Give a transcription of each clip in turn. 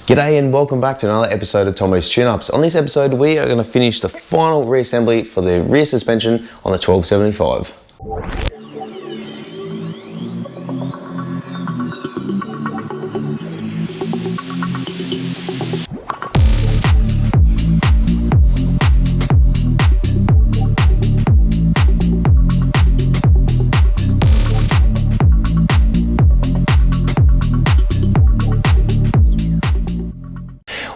G'day and welcome back to another episode of Tomo's Tune-Ups. On this episode we are going to finish the final reassembly for the rear suspension on the 1275.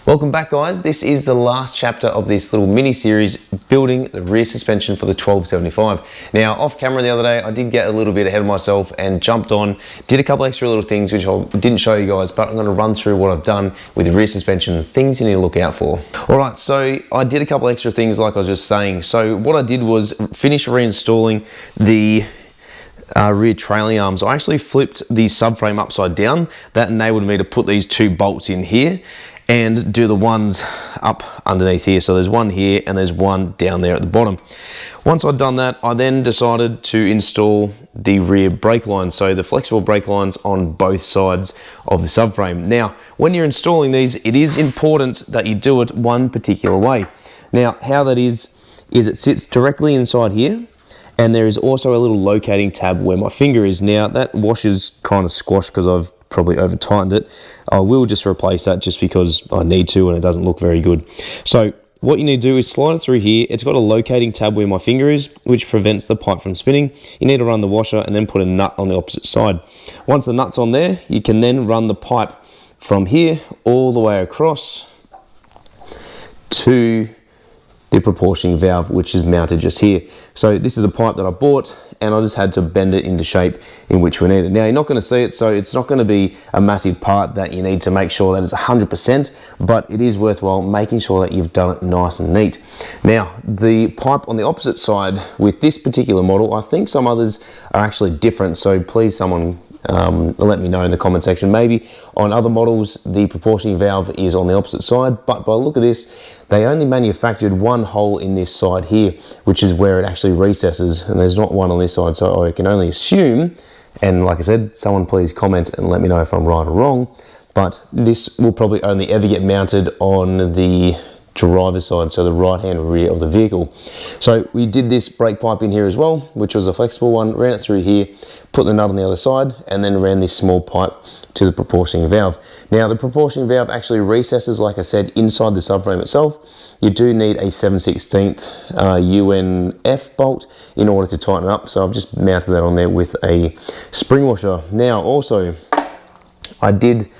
Welcome back guys, this is the last chapter of this little mini series building the rear suspension for the 1275. Now off camera the other day I did get a little bit ahead of myself and jumped on, did a couple extra little things which I didn't show you guys, but I'm going to run through what I've done with the rear suspension and things you need to look out for. Alright, so I did a couple extra things like I was just saying. So what I did was finish reinstalling the rear trailing arms. I actually flipped the subframe upside down. That enabled me to put these two bolts in here and do the ones up underneath here. So there's one here and there's one down there at the bottom. Once I'd done that, I then decided to install the rear brake lines, so the flexible brake lines on both sides of the subframe. Now, when you're installing these, it is important that you do it one particular way. Now, how that is it sits directly inside here, and there is also a little locating tab where my finger is. Now, that washer's kind of squashed because I've probably over tightened it. I will just replace that just because I need to and it doesn't look very good. So what you need to do is slide it through here. It's got a locating tab where my finger is, which prevents the pipe from spinning. You need to run the washer and then put a nut on the opposite side. Once the nut's on there, you can then run the pipe from here all the way across to the proportioning valve, which is mounted just here. So this is a pipe that I bought and I just had to bend it into shape in which we need it. Now you're not going to see it, so it's not going to be a massive part that you need to make sure that it's 100%, but it is worthwhile making sure that you've done it nice and neat. Now the pipe on the opposite side with this particular model, I think some others are actually different, so please someone let me know in the comment section. Maybe on other models the proportioning valve is on the opposite side, but by the look of this they only manufactured one hole in this side here, which is where it actually recesses, and there's not one on this side, so I can only assume, and like I said, someone please comment and let me know if I'm right or wrong, but this will probably only ever get mounted on the driver's side, so the right hand rear of the vehicle. So we did this brake pipe in here as well, which was a flexible one, ran it through here, put the nut on the other side, and then ran this small pipe to the proportioning valve. Now the proportioning valve actually recesses, like I said, inside the subframe itself. You do need a 7/16 UNF bolt in order to tighten it up, so I've just mounted that on there with a spring washer. Now also I did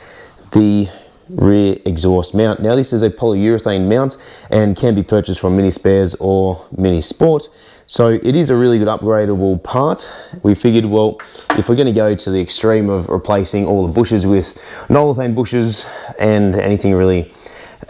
the rear exhaust mount. Now this is a polyurethane mount and can be purchased from Minisport or Minisport, so it is a really good upgradable part. We figured, well, if we're going to go to the extreme of replacing all the bushes with non-urethane bushes and anything really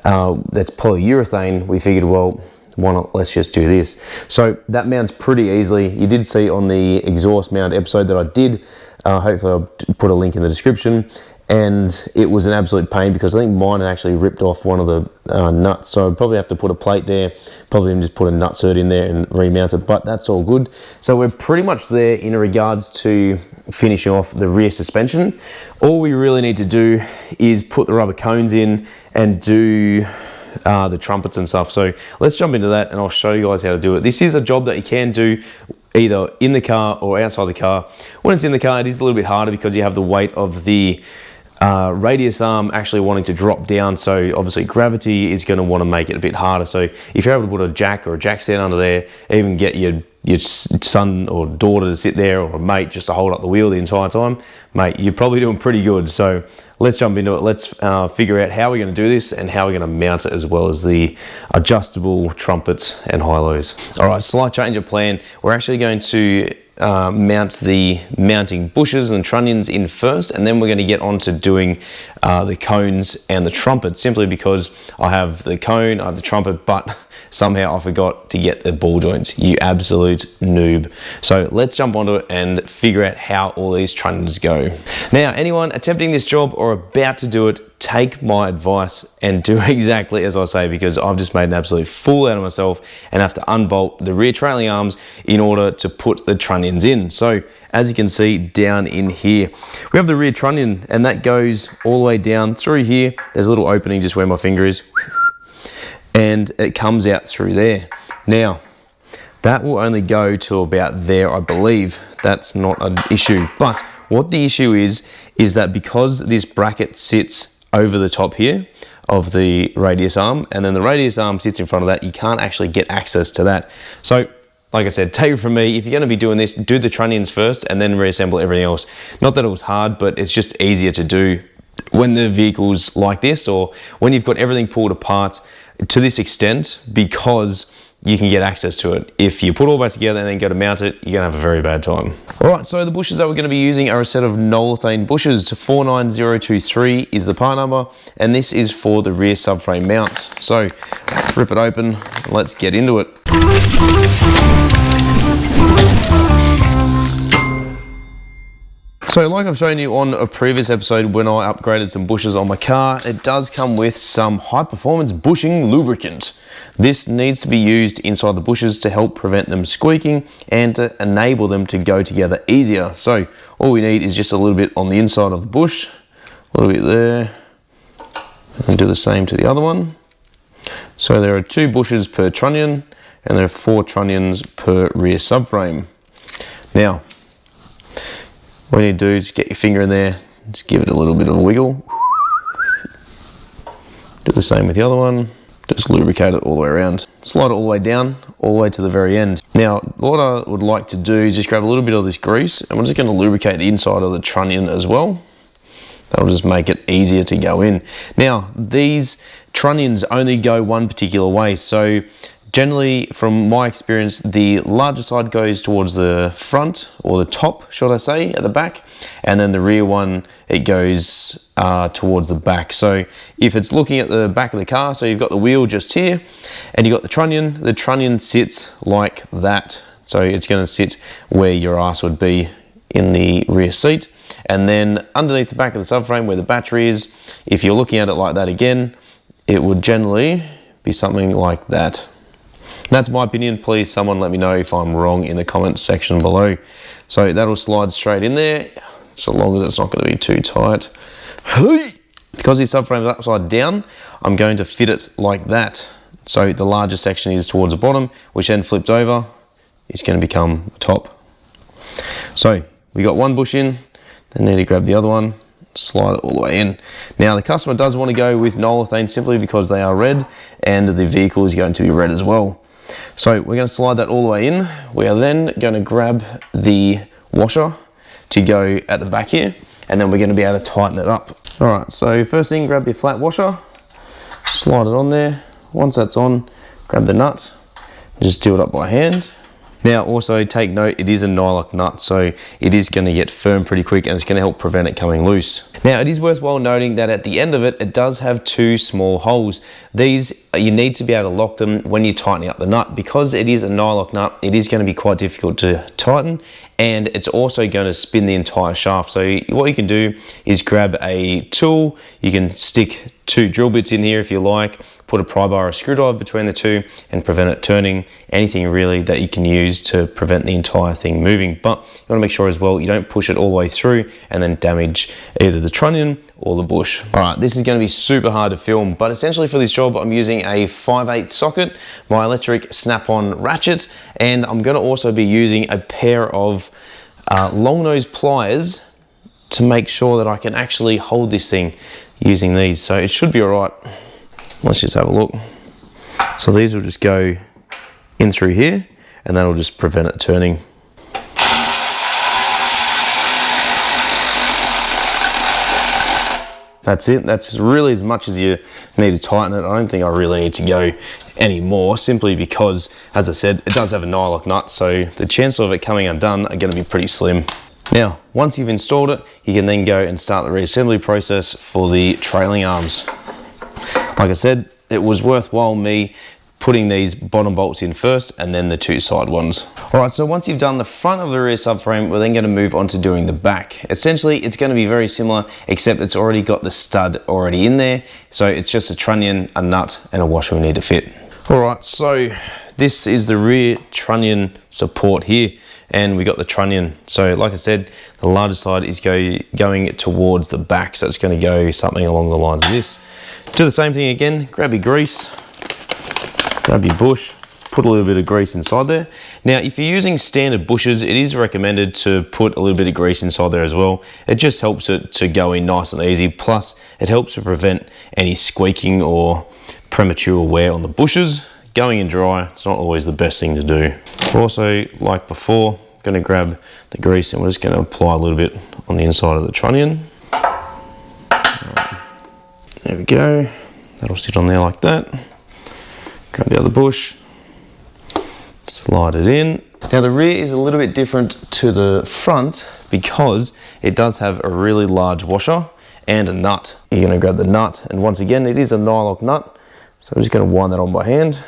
that's polyurethane, we figured, well, why not, let's just do this. So that mounts pretty easily. You did see on the exhaust mount episode that I did, hopefully I'll put a link in the description, and it was an absolute pain because I think mine had actually ripped off one of the nuts, so I'd probably have to put a plate there, probably even just put a nut cert in there and remount it, but that's all good. So we're pretty much there in regards to finishing off the rear suspension. All we really need to do is put the rubber cones in and do the trumpets and stuff. So let's jump into that and I'll show you guys how to do it. This is a job that you can do either in the car or outside the car. When it's in the car, it is a little bit harder because you have the weight of the radius arm actually wanting to drop down, so obviously gravity is going to want to make it a bit harder. So if you're able to put a jack or a jack stand under there, even get your son or daughter to sit there, or a mate just to hold up the wheel the entire time, mate, you're probably doing pretty good. So let's jump into it. Let's figure out how we're going to do this and how we're going to mount it, as well as the adjustable trumpets and high-lows. All right, slight change of plan. We're actually going to mount the mounting bushes and trunnions in first, and then we're going to get on to doing the cones and the trumpet, simply because I have the cone, I have the trumpet, but somehow I forgot to get the ball joints. You absolute noob. So let's jump onto it and figure out how all these trunnions go. Now, anyone attempting this job or about to do it, take my advice and do exactly as I say, because I've just made an absolute fool out of myself and have to unbolt the rear trailing arms in order to put the trunnions in. So as you can see down in here, we have the rear trunnion, and that goes all the way down through here. There's a little opening just where my finger is, and it comes out through there. Now, that will only go to about there, I believe. That's not an issue. But what the issue is that because this bracket sits over the top here of the radius arm, and then the radius arm sits in front of that, you can't actually get access to that. So, like I said, take it from me, if you're going to be doing this, do the trunnions first and then reassemble everything else. Not that it was hard, but it's just easier to do when the vehicle's like this, or when you've got everything pulled apart to this extent, because you can get access to it. If you put all back together and then go to mount it, you're gonna have a very bad time. All right, so the bushes that we're gonna be using are a set of Nolethane bushes. 49023 is the part number, and this is for the rear subframe mounts. So let's rip it open, let's get into it. So like I've shown you on a previous episode when I upgraded some bushes on my car, it does come with some high performance bushing lubricant. This needs to be used inside the bushes to help prevent them squeaking and to enable them to go together easier. So all we need is just a little bit on the inside of the bush, a little bit there, and do the same to the other one. So there are 2 bushes per trunnion, and there are 4 trunnions per rear subframe. Now, what you need to do is get your finger in there, just give it a little bit of a wiggle. Do the same with the other one. Just lubricate it all the way around. Slide it all the way down, all the way to the very end. Now, what I would like to do is just grab a little bit of this grease, and we're just going to lubricate the inside of the trunnion as well. That'll just make it easier to go in. Now, these trunnions only go one particular way, so generally, from my experience, the larger side goes towards the front, or the top, should I say, at the back, and then the rear one, it goes towards the back. So if it's looking at the back of the car, so you've got the wheel just here, and you've got the trunnion sits like that. So it's going to sit where your ass would be in the rear seat. And then underneath the back of the subframe where the battery is, if you're looking at it like that again, it would generally be something like that. That's my opinion. Please, someone let me know if I'm wrong in the comments section below. So that'll slide straight in there, so long as it's not going to be too tight. Because this subframe is upside down, I'm going to fit it like that. So the larger section is towards the bottom, which then flipped over is going to become the top. So we got one bush in, then need to grab the other one, slide it all the way in. Now the customer does want to go with Nolethane simply because they are red and the vehicle is going to be red as well. So we're going to slide that all the way in. We are then going to grab the washer to go at the back here, and then we're going to be able to tighten it up. All right, so first thing, grab your flat washer, slide it on there. Once that's on, grab the nut, just do it up by hand. Now also take note, it is a nylock nut, so it is going to get firm pretty quick, and it's going to help prevent it coming loose. Now it is worthwhile noting that at the end of it, it does have 2 small holes. These, you need to be able to lock them when you're tightening up the nut. Because it is a nylock nut, it is going to be quite difficult to tighten, and it's also going to spin the entire shaft. So what you can do is grab a tool, you can stick 2 drill bits in here if you like, put a pry bar or a screwdriver between the 2 and prevent it turning. Anything really that you can use to prevent the entire thing moving. But you want to make sure as well you don't push it all the way through and then damage either the trunnion or the bush. All right, this is going to be super hard to film, but essentially for this job I'm using a 5/8 socket, my electric snap-on ratchet, and I'm going to also be using a pair of long nose pliers to make sure that I can actually hold this thing using these. So it should be all right. Let's just have a look. So these will just go in through here, and that'll just prevent it turning. That's it. That's really as much as you need to tighten it. I don't think I really need to go any more, simply because, as I said, it does have a nylock nut, so the chances of it coming undone are going to be pretty slim. Now, once you've installed it, you can then go and start the reassembly process for the trailing arms. Like I said, it was worthwhile me putting these bottom bolts in first and then the 2 side ones. All right, so once you've done the front of the rear subframe, we're then going to move on to doing the back. Essentially, it's going to be very similar, except it's already got the stud already in there. So it's just a trunnion, a nut, and a washer we need to fit. All right, so this is the rear trunnion support here, and we got the trunnion. So like I said, the larger side is going towards the back, so it's going to go something along the lines of this. Do the same thing again, grab your grease, grab your bush, put a little bit of grease inside there. Now, if you're using standard bushes, it is recommended to put a little bit of grease inside there as well. It just helps it to go in nice and easy, plus it helps to prevent any squeaking or premature wear on the bushes. Going in dry, it's not always the best thing to do. Also, like before, I'm going to grab the grease and we're just going to apply a little bit on the inside of the trunnion. Right. There we go. That'll sit on there like that. Grab the other bush, slide it in. Now the rear is a little bit different to the front because it does have a really large washer and a nut. You're going to grab the nut, and once again, it is a nylock nut. So I'm just going to wind that on by hand,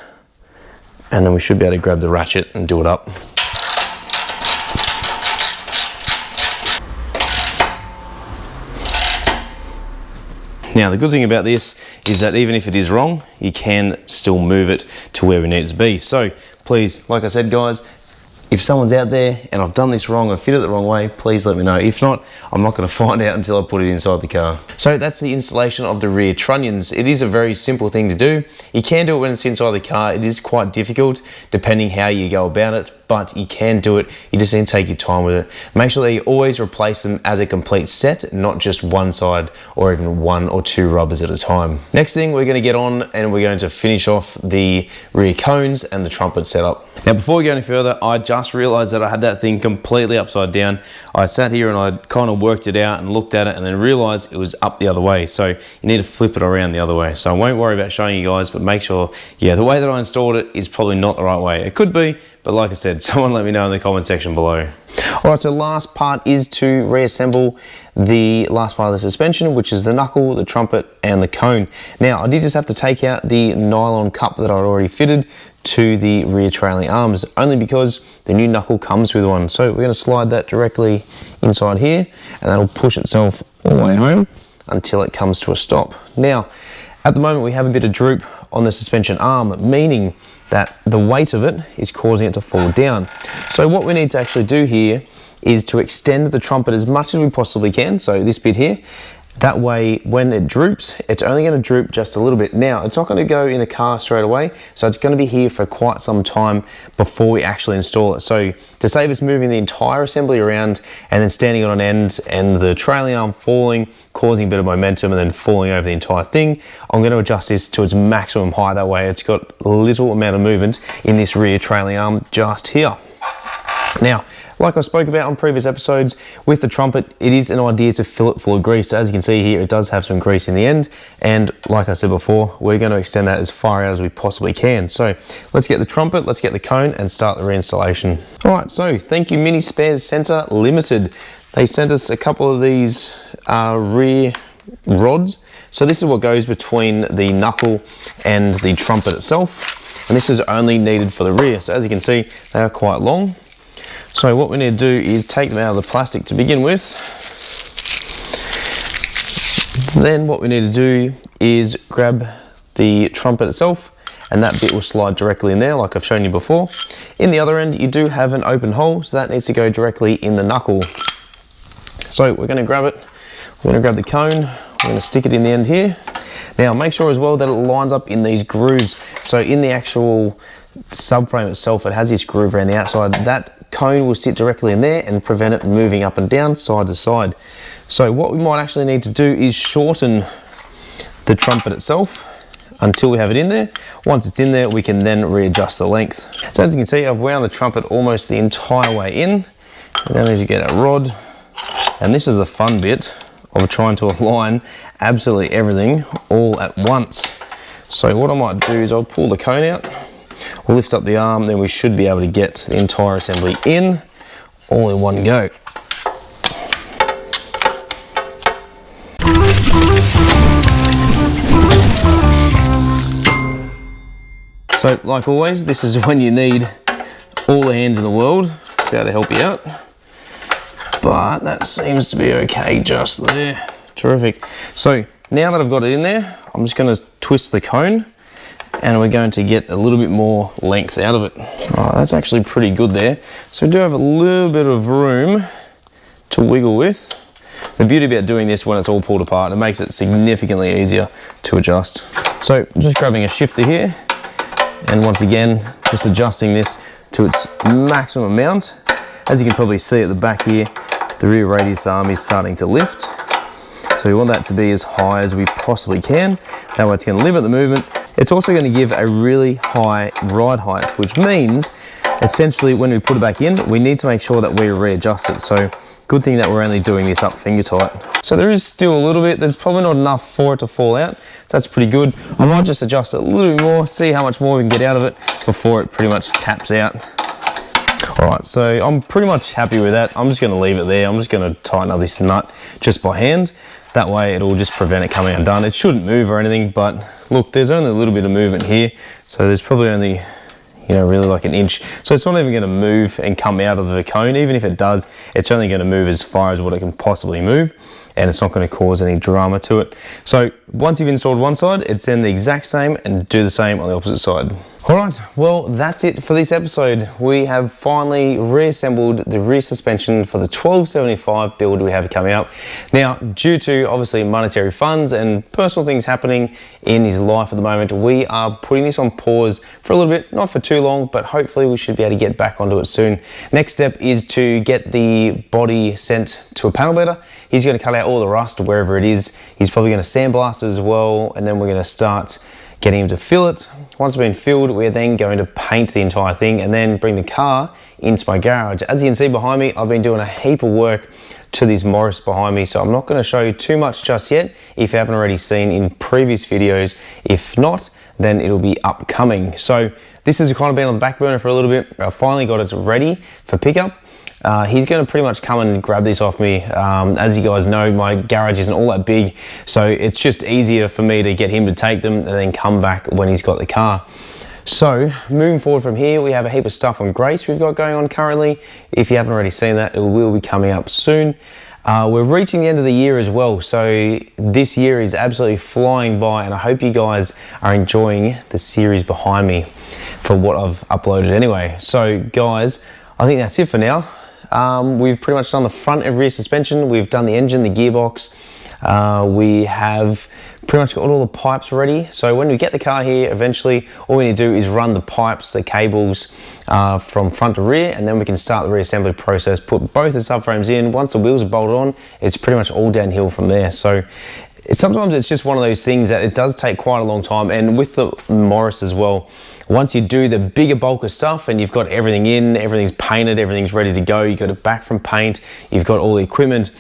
and then we should be able to grab the ratchet and do it up. Now the good thing about this is that even if it is wrong, you can still move it to where we need it to be. So please, like I said guys, if someone's out there and I've done this wrong or fit it the wrong way, please let me know. If not, I'm not going to find out until I put it inside the car. So that's the installation of the rear trunnions. It is a very simple thing to do. You can do it when it's inside the car. It is quite difficult depending how you go about it, but you can do it. You just need to take your time with it. Make sure that you always replace them as a complete set, not just one side or even 1 or 2 rubbers at a time. Next thing, we're going to get on and we're going to finish off the rear cones and the trumpet setup. Now before we go any further, I just realized that I had that thing completely upside down. I sat here and I kind of worked it out and looked at it and then realized it was up the other way. So you need to flip it around the other way. So I won't worry about showing you guys, but make sure, yeah, the way that I installed it is probably not the right way. It could be, but like I said, someone let me know in the comment section below. All right, so last part is to reassemble the last part of the suspension, which is the knuckle, the trumpet, and the cone. Now, I did just have to take out the nylon cup that I'd already fitted to the rear trailing arms, only because the new knuckle comes with one. So we're going to slide that directly inside here, and that'll push itself all the way home until it comes to a stop. Now, at the moment we have a bit of droop on the suspension arm, meaning that the weight of it is causing it to fall down. So what we need to actually do here is to extend the trumpet as much as we possibly can, so this bit here. That way, when it droops, it's only going to droop just a little bit. Now, it's not going to go in the car straight away, so it's going to be here for quite some time before we actually install it. So to save us moving the entire assembly around and then standing on an end and the trailing arm falling, causing a bit of momentum and then falling over the entire thing, I'm going to adjust this to its maximum height. That way it's got little amount of movement in this rear trailing arm just here. Now, like I spoke about on previous episodes, with the trumpet, it is an idea to fill it full of grease. So as you can see here, it does have some grease in the end. And like I said before, we're going to extend that as far out as we possibly can. So let's get the trumpet, let's get the cone and start the reinstallation. All right, so thank you Mini Spares Centre Limited. They sent us a couple of these rear rods. So this is what goes between the knuckle and the trumpet itself. And this is only needed for the rear. So as you can see, they are quite long. So what we need to do is take them out of the plastic to begin with. Then what we need to do is grab the trumpet itself, and that bit will slide directly in there like I've shown you before. In the other end, you do have an open hole, so that needs to go directly in the knuckle. So we're going to grab it, we're going to grab the cone, we're going to stick it in the end here. Now make sure as well that it lines up in these grooves. So in the actual subframe itself, it has this groove around the outside. That cone will sit directly in there and prevent it moving up and down, side to side. So what we might actually need to do is shorten the trumpet itself until we have it in there. Once it's in there, we can then readjust the length. So as you can see, I've wound the trumpet almost the entire way in. And then as you get a rod, and this is the fun bit of trying to align absolutely everything all at once. So what I might do is I'll pull the cone out, we'll lift up the arm, then we should be able to get the entire assembly in all in one go. So like always, this is when you need all the hands in the world to be able to help you out. But that seems to be okay just there. Terrific. So now that I've got it in there, I'm just going to twist the cone and we're going to get a little bit more length out of it. Oh, that's actually pretty good there. So we do have a little bit of room to wiggle with. The beauty about doing this when it's all pulled apart, it makes it significantly easier to adjust. So just grabbing a shifter here, and once again, just adjusting this to its maximum amount. As you can probably see at the back here, the rear radius arm is starting to lift. So we want that to be as high as we possibly can. That way it's going to limit the movement. It's also going to give a really high ride height, which means essentially when we put it back in, we need to make sure that we readjust it. So good thing that we're only doing this up finger tight. So there is still a little bit, there's probably not enough for it to fall out. So that's pretty good. I might just adjust it a little bit more, see how much more we can get out of it before it pretty much taps out. All right, so I'm pretty much happy with that. I'm just gonna leave it there. I'm just gonna tighten up this nut just by hand. That way it'll just prevent it coming undone. It shouldn't move or anything, but look, there's only a little bit of movement here. So there's probably only, you know, really like an inch. So it's not even gonna move and come out of the cone. Even if it does, it's only gonna move as far as what it can possibly move, and it's not gonna cause any drama to it. So once you've installed one side, it's then the exact same and do the same on the opposite side. All right, well, that's it for this episode. We have finally reassembled the rear suspension for the 1275 build we have coming up. Now, due to obviously monetary funds and personal things happening in his life at the moment, we are putting this on pause for a little bit, not for too long, but hopefully we should be able to get back onto it soon. Next step is to get the body sent to a panel beater. He's gonna cut out all the rust wherever it is. He's probably gonna sandblast it as well, and then we're gonna start getting him to fill it. Once it's been filled, we're then going to paint the entire thing and then bring the car into my garage. As you can see behind me, I've been doing a heap of work to this Morris behind me, so I'm not going to show you too much just yet if you haven't already seen in previous videos. If not, then it'll be upcoming. So this has kind of been on the back burner for a little bit. I finally got it ready for pickup. He's going to pretty much come and grab this off me. As you guys know, my garage isn't all that big, so it's just easier for me to get him to take them and then come back when he's got the car. So moving forward from here, we have a heap of stuff on Grace we've got going on currently. If you haven't already seen that, it will be coming up soon. We're reaching the end of the year as well, so this year is absolutely flying by, and I hope you guys are enjoying the series behind me for what I've uploaded anyway. So guys, I think that's it for now. We've pretty much done the front and rear suspension. We've done the engine, the gearbox. We have pretty much got all the pipes ready. So when we get the car here, eventually, all we need to do is run the pipes, the cables from front to rear, and then we can start the reassembly process, put both the subframes in. Once the wheels are bolted on, it's pretty much all downhill from there. So sometimes it's just one of those things that it does take quite a long time. And with the Morris as well, once you do the bigger bulk of stuff and you've got everything in, everything's painted, everything's ready to go, you got it back from paint, you've got all the equipment,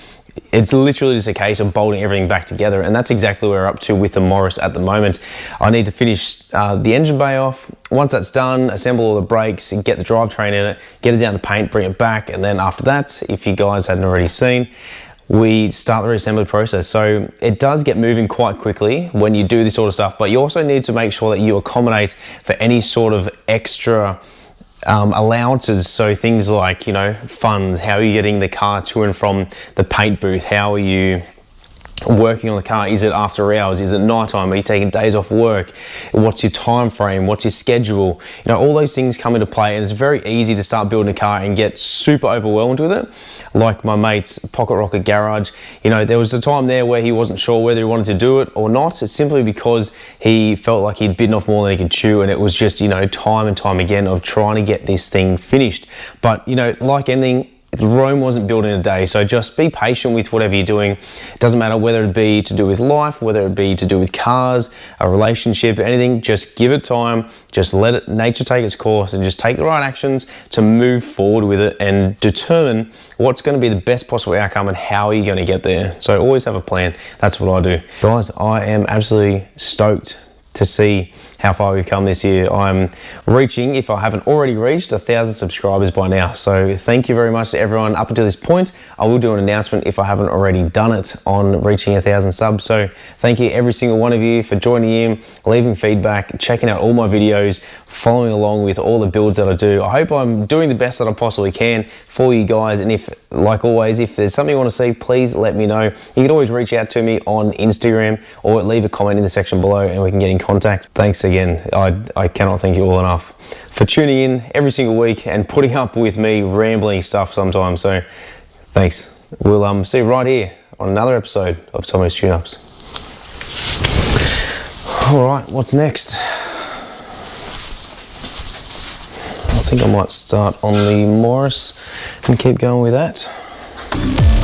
it's literally just a case of bolting everything back together, and that's exactly where we're up to with the Morris at the moment. I need to finish the engine bay off. Once that's done, assemble all the brakes, get the drivetrain in it, get it down to paint, bring it back, and then after that, if you guys hadn't already seen, we start the reassembly process. So it does get moving quite quickly when you do this sort of stuff, but you also need to make sure that you accommodate for any sort of extra allowances. So things like, you know, funds, how are you getting the car to and from the paint booth? How are you working on the car? Is it after hours? Is it nighttime? Are you taking days off work? What's your time frame? What's your schedule? You know, all those things come into play, and it's very easy to start building a car and get super overwhelmed with it. Like my mate's Pocket Rocket Garage, you know, there was a time there where he wasn't sure whether he wanted to do it or not. It's simply because he felt like he'd bitten off more than he could chew, and it was just, you know, time and time again of trying to get this thing finished. But, you know, like anything, Rome wasn't built in a day, so just be patient with whatever you're doing. It doesn't matter whether it be to do with life, whether it be to do with cars, a relationship, anything, just give it time, just let it, nature take its course, and just take the right actions to move forward with it and determine what's going to be the best possible outcome and how are you going to get there. So always have a plan. That's what I do. Guys, I am absolutely stoked to see how far we've come this year. I'm reaching, if I haven't already reached, 1,000 subscribers by now. So thank you very much to everyone up until this point. I will do an announcement if I haven't already done it on reaching 1,000 subs. So thank you every single one of you for joining in, leaving feedback, checking out all my videos, following along with all the builds that I do. I hope I'm doing the best that I possibly can for you guys. And if, like always, if there's something you want to see, please let me know. You can always reach out to me on Instagram or leave a comment in the section below and we can get in contact. Thanks again. I cannot thank you all enough for tuning in every single week and putting up with me rambling stuff sometimes. So thanks. We'll see you right here on another episode of Tomo's Tune-Ups. All right, what's next? I think I might start on the Morris and keep going with that.